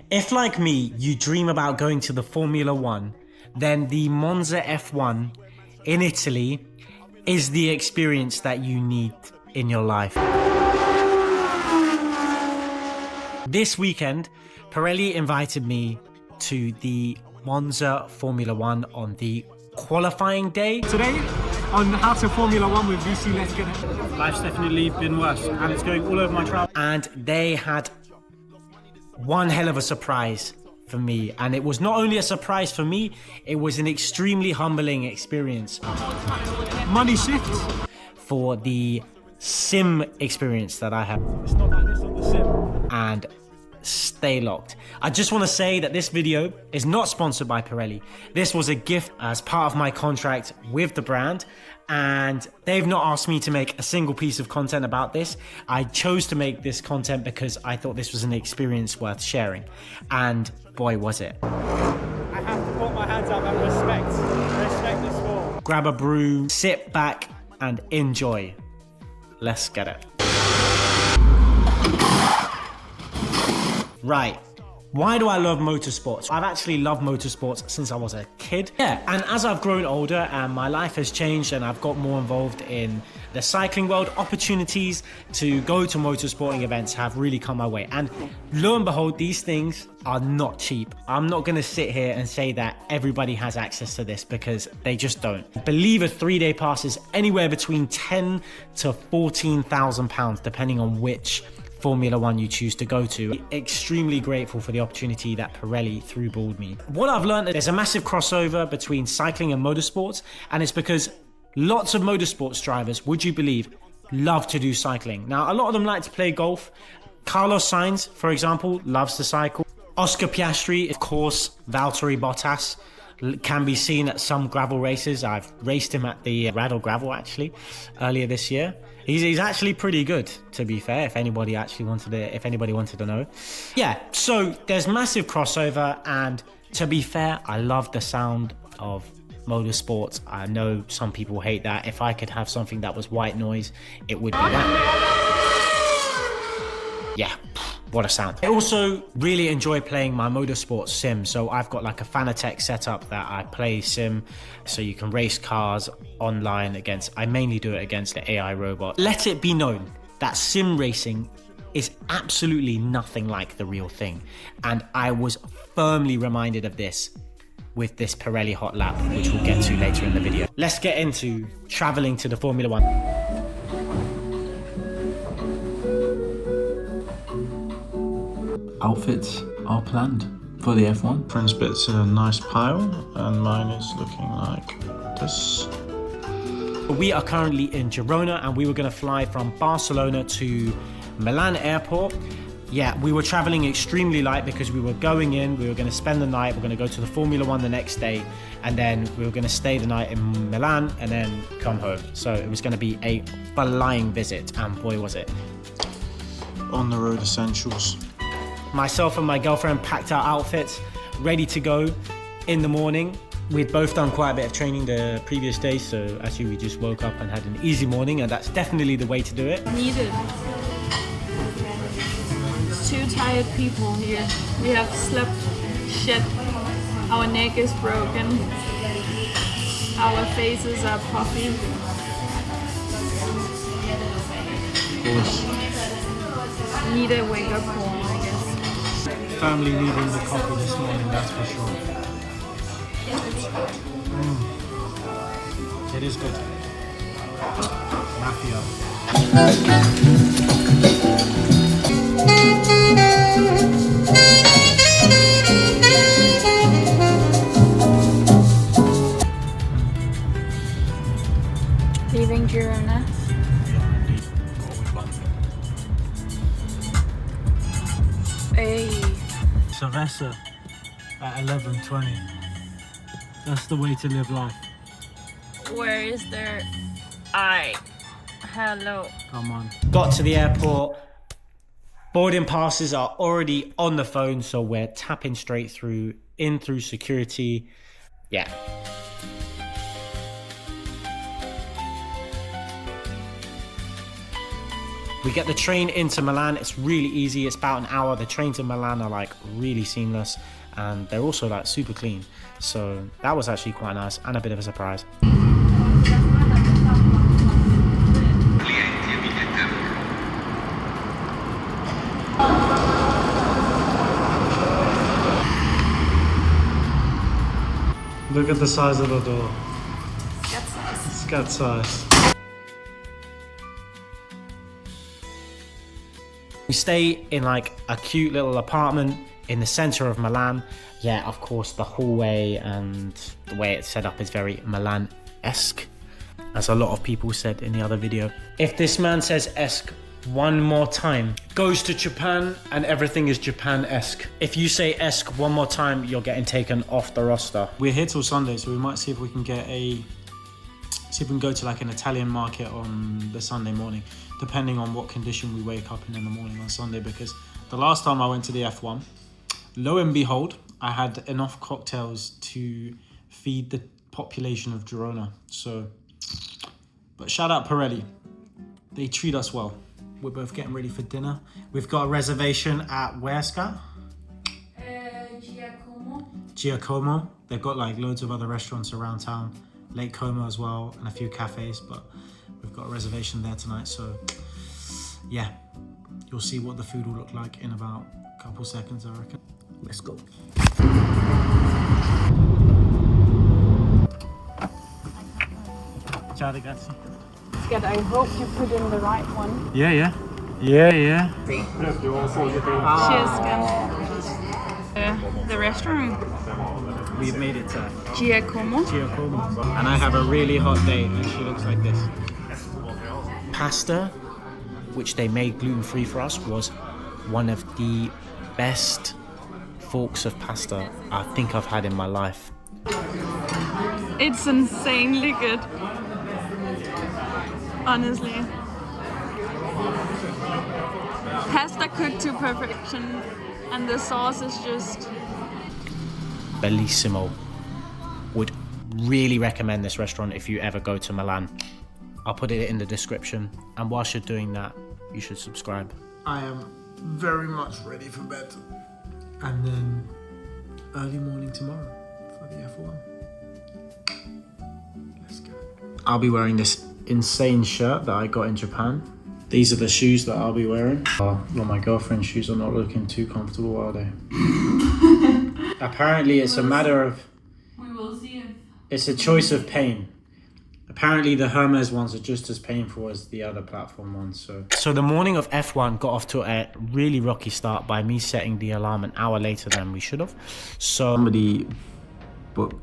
If, like me, you dream about going to the Formula One, then the Monza F1 in Italy is the experience that you need in your life. This weekend, Pirelli invited me to the Monza Formula One on the qualifying day. Today, on How to Formula One with VC, let's get it. Life's definitely been worse, and it's going all over my travel. And they had one hell of a surprise for me. And it was not only a surprise for me, it was an extremely humbling experience. Money shifts. For the sim experience that I had. It's not like this on the sim. And stay locked. I just want to say that this video is not sponsored by Pirelli. This was a gift as part of my contract with the brand, and they've not asked me to make a single piece of content about this. I chose to make this content because I thought this was an experience worth sharing, and boy was it. I have to put my hands up and respect the sport. Grab a brew, sit back and enjoy. Let's get it. Right, why do I love motorsports? I've actually loved motorsports since I was a kid. Yeah, and as I've grown older and my life has changed and I've got more involved in the cycling world, opportunities to go to motorsporting events have really come my way. And lo and behold, these things are not cheap. I'm not gonna sit here and say that everybody has access to this because they just don't. I believe a 3-day pass is anywhere between 10 to 14,000 pounds, depending on which Formula One you choose to go to. Extremely grateful for the opportunity that Pirelli threw-balled me. What I've learned is there's a massive crossover between cycling and motorsports, and it's because lots of motorsports drivers, would you believe, love to do cycling. Now, a lot of them like to play golf. Carlos Sainz, for example, loves to cycle. Oscar Piastri, of course, Valtteri Bottas can be seen at some gravel races. I've raced him at the Rattle Gravel actually earlier this year. He's actually pretty good, to be fair, if anybody wanted to know. Yeah, so there's massive crossover, and to be fair, I love the sound of motorsports. I know some people hate that. If I could have something that was white noise, it would be that. Yeah, what a sound. I also really enjoy playing my motorsports sim. So I've got like a Fanatec setup that I play sim, so you can race cars online against, I mainly do it against the AI robot. Let it be known that sim racing is absolutely nothing like the real thing. And I was firmly reminded of this with this Pirelli hot lap, which we'll get to later in the video. Let's get into traveling to the Formula One. Outfits are planned for the F1. Friend's bit's in a nice pile, and mine is looking like this. We are currently in Girona, and we were going to fly from Barcelona to Milan airport. Yeah, we were traveling extremely light because we were going in, we were going to spend the night, we're going to go to the Formula One the next day, and then we were going to stay the night in Milan and then come home. So it was going to be a flying visit, and boy was it. On the road essentials. Myself and my girlfriend packed our outfits, ready to go in the morning. We'd both done quite a bit of training the previous day, so actually we just woke up and had an easy morning, and that's definitely the way to do it. Needed. It's 2 tired people here. We have slept shit. Our neck is broken. Our faces are puffy. Need a wake-up call, I guess. Family needing the coffee this morning, that's for sure. It is good. Mafia. Leaving Girona. Hey. Cerveza at 11:20. That's the way to live life. Where is there? Hello. Come on. Got to the airport. Boarding passes are already on the phone, so we're tapping straight through, in through security. Yeah. We get the train into Milan. It's really easy. It's about an hour. The trains in Milan are like really seamless, and they're also like super clean. So that was actually quite nice and a bit of a surprise. Look at the size of the door. Scat size. Scat size. We stay in like a cute little apartment in the center of Milan. Yeah, of course, the hallway and the way it's set up is very Milan-esque, as a lot of people said in the other video. If this man says esque one more time, goes to Japan and everything is Japan-esque. If you say esque one more time, you're getting taken off the roster. We're here till Sunday, so we might see if we can go to like an Italian market on the Sunday morning, depending on what condition we wake up in the morning on Sunday, because the last time I went to the F1, lo and behold, I had enough cocktails to feed the population of Girona. So, but shout out Pirelli. They treat us well. We're both getting ready for dinner. We've got a reservation at where, Scott? Giacomo. They've got like loads of other restaurants around town. Lake Como as well, and a few cafes, but we've got a reservation there tonight. So yeah, you'll see what the food will look like in about a couple seconds, I reckon. Let's go. Ciao ragazzi. Scat, I hope you put in the right one. Yeah. Cheers, Scat. The restaurant. We've made it to Giacomo. and I have a really hot day, and she looks like this. Pasta, which they made gluten-free for us, was one of the best forks of pasta I think I've had in my life. It's insanely good. Honestly. Pasta cooked to perfection, and the sauce is just Bellissimo. Would really recommend this restaurant if you ever go to Milan. I'll put it in the description, and whilst you're doing that, you should subscribe. I am very much ready for bed, and then early morning tomorrow for the F1. Let's go. I'll be wearing this insane shirt that I got in Japan. These are the shoes that I'll be wearing. Well, my girlfriend's shoes are not looking too comfortable, are they? Apparently it's a matter of... We will see if... It's a choice of pain. Apparently the Hermes ones are just as painful as the other platform ones. So the morning of F1 got off to a really rocky start by me setting the alarm an hour later than we should have. So Somebody put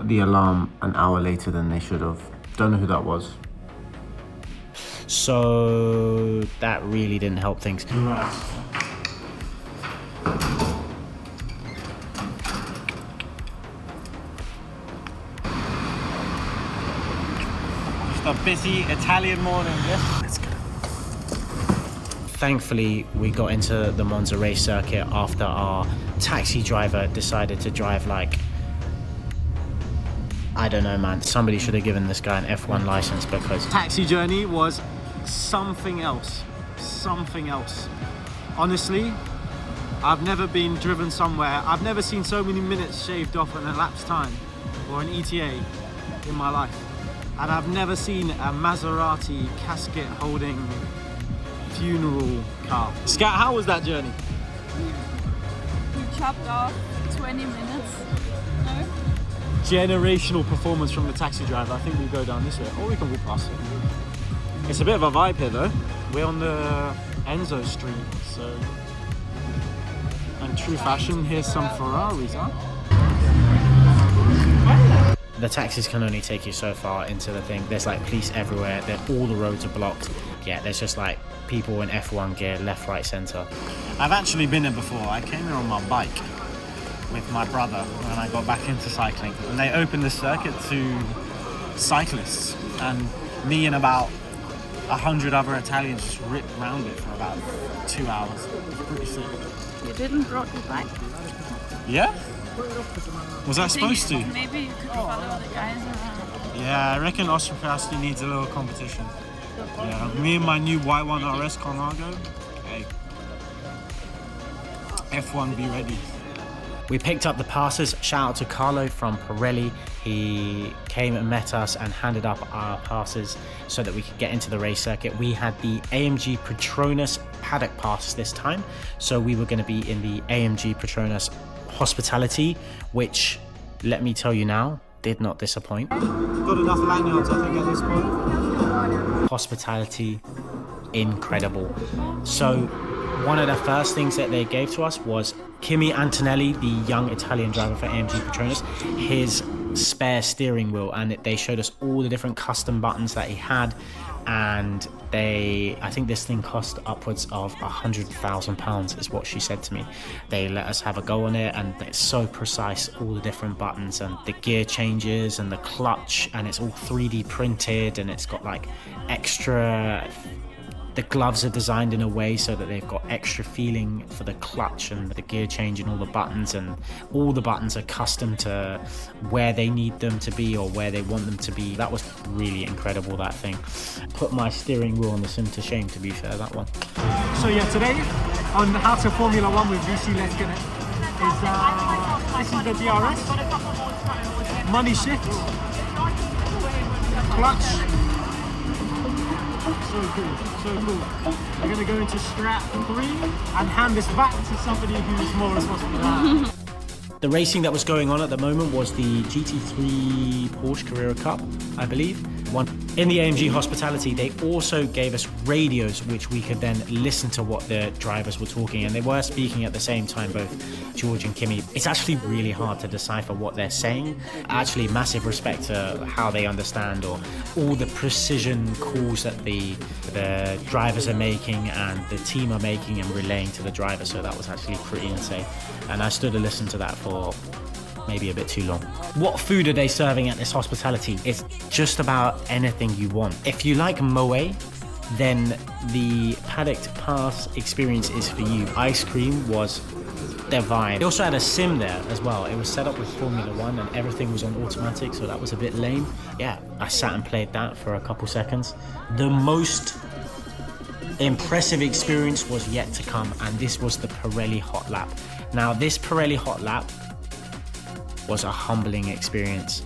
the alarm an hour later than they should have. Don't know who that was. So that really didn't help things. A busy Italian morning, yes? Let's go. Thankfully, we got into the Monza race circuit after our taxi driver decided to drive like... I don't know, man. Somebody should have given this guy an F1 license because... Taxi journey was something else. Something else. Honestly, I've never been driven somewhere. I've never seen so many minutes shaved off an elapsed time or an ETA in my life. And I've never seen a Maserati casket holding funeral car. Scat, how was that journey? We chopped off 20 minutes. No? Generational performance from the taxi driver. I think we'll go down this way, or we can walk past it. It's a bit of a vibe here though. We're on the Enzo Street, so... And true fashion, here's some Ferraris, huh? The taxis can only take you so far into the thing. There's like police everywhere. All the roads are blocked. Yeah, there's just like people in F1 gear, left, right, center. I've actually been here before. I came here on my bike with my brother when I got back into cycling. And they opened the circuit to cyclists. And me and about 100 other Italians just ripped around it for about 2 hours. It was pretty sick. You didn't brought your bike? Yeah? Was I supposed to? Maybe you could follow the guys around. Yeah, I reckon Austria needs a little competition. Yeah, me and my new white one RS Carnago. Hey, F1 be ready. We picked up the passes. Shout out to Carlo from Pirelli. He came and met us and handed up our passes so that we could get into the race circuit. We had the AMG Petronas Paddock pass this time, so we were going to be in the AMG Petronas Hospitality, which, let me tell you now, did not disappoint. Got enough lanyards, I think, at this point. Hospitality, incredible. So one of the first things that they gave to us was Kimi Antonelli, the young Italian driver for AMG Petronas, his spare steering wheel, and they showed us all the different custom buttons that he had, and I think this thing cost upwards of £100,000 is what she said to me. They let us have a go on it, and it's so precise, all the different buttons and the gear changes and the clutch, and it's all 3D printed, and it's got like extra, the gloves are designed in a way so that they've got extra feeling for the clutch and the gear change and all the buttons, and all the buttons are custom to where they need them to be or where they want them to be. That was really incredible, that thing. Put my steering wheel on the sim to shame, to be fair, that one. So yeah, today on How to Formula 1 with VC Let's Get It this is the DRS, money shift, clutch. So cool, so cool. We're going to go into Strat 3 and hand this back to somebody who's more responsible than that. The racing that was going on at the moment was the GT3 Porsche Carrera Cup, I believe. In the AMG Hospitality, they also gave us radios which we could then listen to what the drivers were talking, and they were speaking at the same time, both George and Kimi. It's actually really hard to decipher what they're saying. Actually, massive respect to how they understand, or all the precision calls that the drivers are making and the team are making and relaying to the driver. So that was actually pretty insane. And I stood and listened to that for maybe a bit too long. What food are they serving at this hospitality? It's just about anything you want. If you like Moe, then the Paddock Pass experience is for you. Ice cream was divine. They also had a sim there as well. It was set up with Formula 1 and everything was on automatic, so that was a bit lame. Yeah, I sat and played that for a couple seconds. The most impressive experience was yet to come, and this was the Pirelli Hot Lap. Now, this Pirelli Hot Lap was a humbling experience,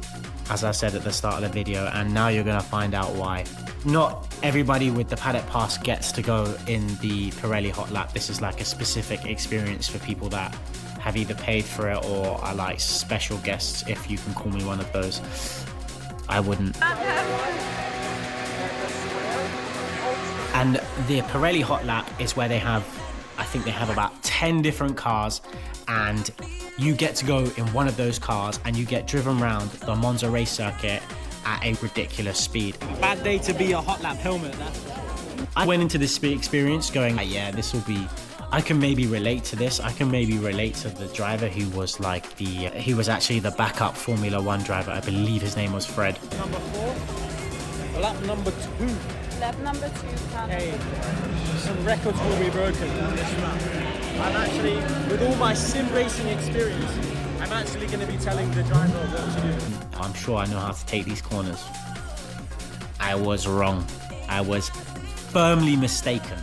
as I said at the start of the video, and now you're going to find out why. Not everybody with the Paddock Pass gets to go in the Pirelli Hot Lap. This is like a specific experience for people that have either paid for it or are like special guests, if you can call me one of those. I wouldn't. And the Pirelli Hot Lap is where they have, I think they have about 10 different cars, and you get to go in one of those cars and you get driven around the Monza race circuit at a ridiculous speed. Bad day to be a hot lap helmet, that's for sure. I went into this experience going, yeah, this will be, I can maybe relate to this. I can maybe relate to the driver who was like he was actually the backup Formula 1 driver. I believe his name was Fred. Number 4, lap number 2. Lap number 2, Hey, some records will be broken on this lap. I'm actually, with all my sim racing experience, I'm actually going to be telling the driver what to do. I'm sure I know how to take these corners. I was wrong. I was firmly mistaken.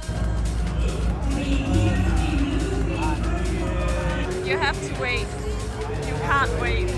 You have to wait. You can't wait.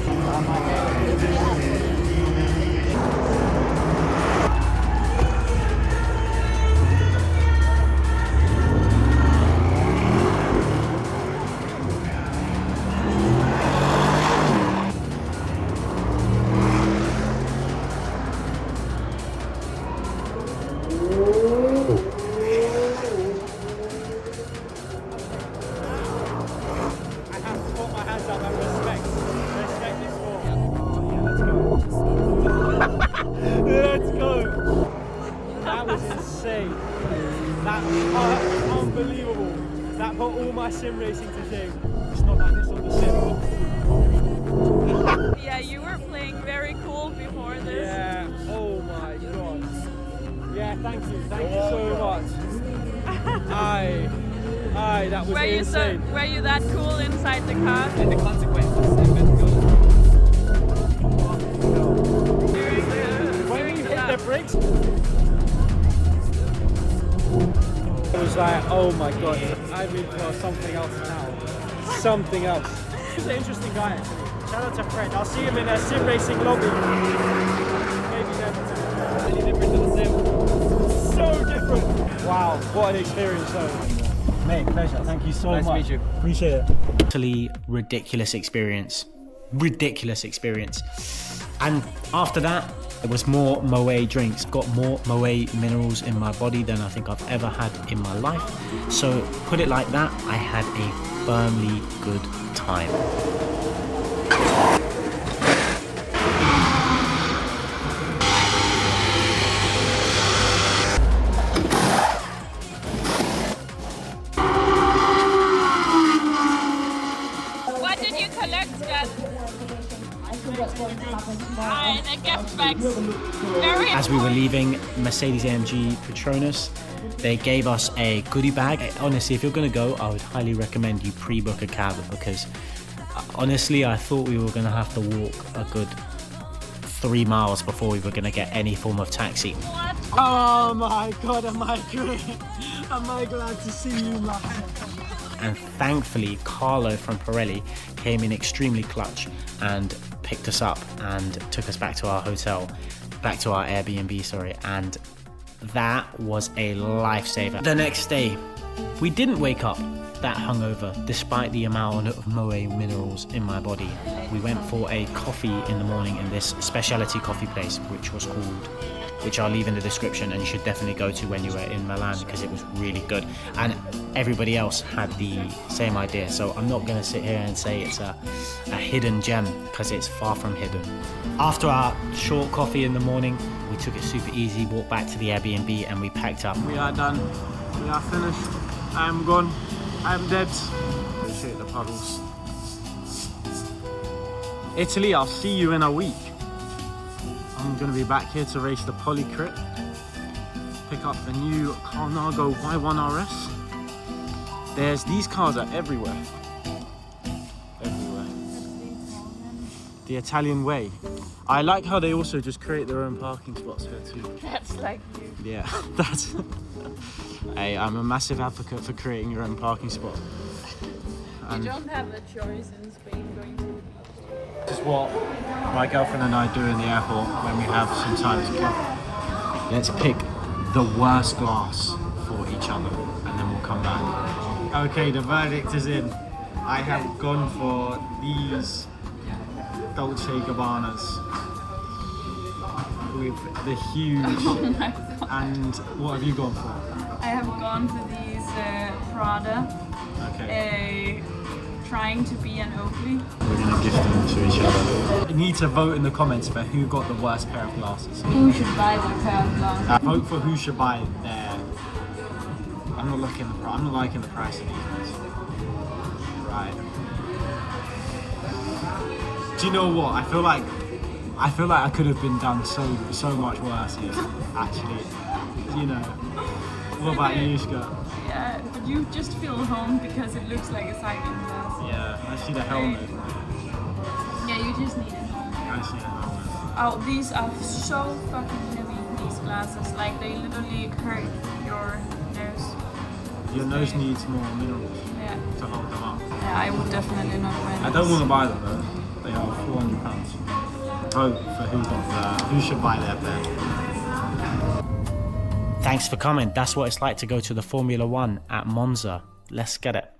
Unbelievable. That put all my sim racing to shame. It's not like this on the sim. Yeah, you were playing very cool before this. Yeah, oh my god. Yeah, thank you so much. That was insane. Were you that cool inside the car? And the consequences. When we hit the brakes, was like, oh my god, I'm in for something else now. Something else. He's an interesting guy actually. Shout out to Fred. I'll see him in a sim racing lobby. Maybe never. Any different to the sim? So different. Wow, what an experience though. Mate, pleasure. Thank you so much. Nice to meet you. Appreciate it. Totally ridiculous experience. Ridiculous experience. And after that, it was more Moët drinks. Got more Moët minerals in my body than I think I've ever had in my life. So put it like that, I had a firmly good time. What did you collect then? The gift bags. Very As we were leaving Mercedes-AMG Petronas, they gave us a goodie bag. Honestly, if you're going to go, I would highly recommend you pre-book a cab because honestly, I thought we were going to have to walk a good 3 miles before we were going to get any form of taxi. What? Oh my god, am I great? Am I glad to see you, man? And thankfully, Carlo from Pirelli came in extremely clutch and picked us up and took us back to our hotel, back to our Airbnb, sorry, and that was a lifesaver. The next day, we didn't wake up that hungover despite the amount of Moët minerals in my body. We went for a coffee in the morning in this specialty coffee place, which I'll leave in the description, and you should definitely go to when you were in Milan because it was really good. And everybody else had the same idea. So I'm not going to sit here and say it's a hidden gem because it's far from hidden. After our short coffee in the morning, we took it super easy, walked back to the Airbnb and we packed up. We are done. We are finished. I'm gone. I'm dead. Appreciate the puddles. Italy, I'll see you in a week. I'm going to be back here to race the Poly Crit, pick up the new Carnago Y1 RS. These cars are everywhere. Everywhere. The Italian way. I like how they also just create their own parking spots here too. That's like you. Yeah, that's... Hey, I'm a massive advocate for creating your own parking spot. You don't have a choice in Spain going to. This is what my girlfriend and I do in the airport when we have some time to kill. Let's pick the worst glass for each other and then we'll come back. Okay, the verdict is in. I have gone for these Dolce Gabbanas with the huge... Oh my god. And what have you gone for? I have gone for these Prada. Okay. Trying to be an Oakley. We're going to gift them to each other. You need to vote in the comments for who got the worst pair of glasses. Who should buy the pair of glasses? Vote for who should buy their... I'm not liking the price of these ones. Right. Do you know what? I feel like I could have been done so much worse here, actually. You know. What about you, Scott? Yeah, but you just feel home because it looks like a cycling glass. Yeah, I see the helmet. Yeah, you just need it. I see the helmet. Oh, these are so fucking heavy, these glasses. Like, they literally hurt your nose. Your nose needs more minerals Yeah. to hold them up. Yeah, I would definitely not wear I don't want to buy them though. They are £400. Vote for who should buy their pair. Thanks for coming. That's what it's like to go to the Formula One at Monza. Let's get it.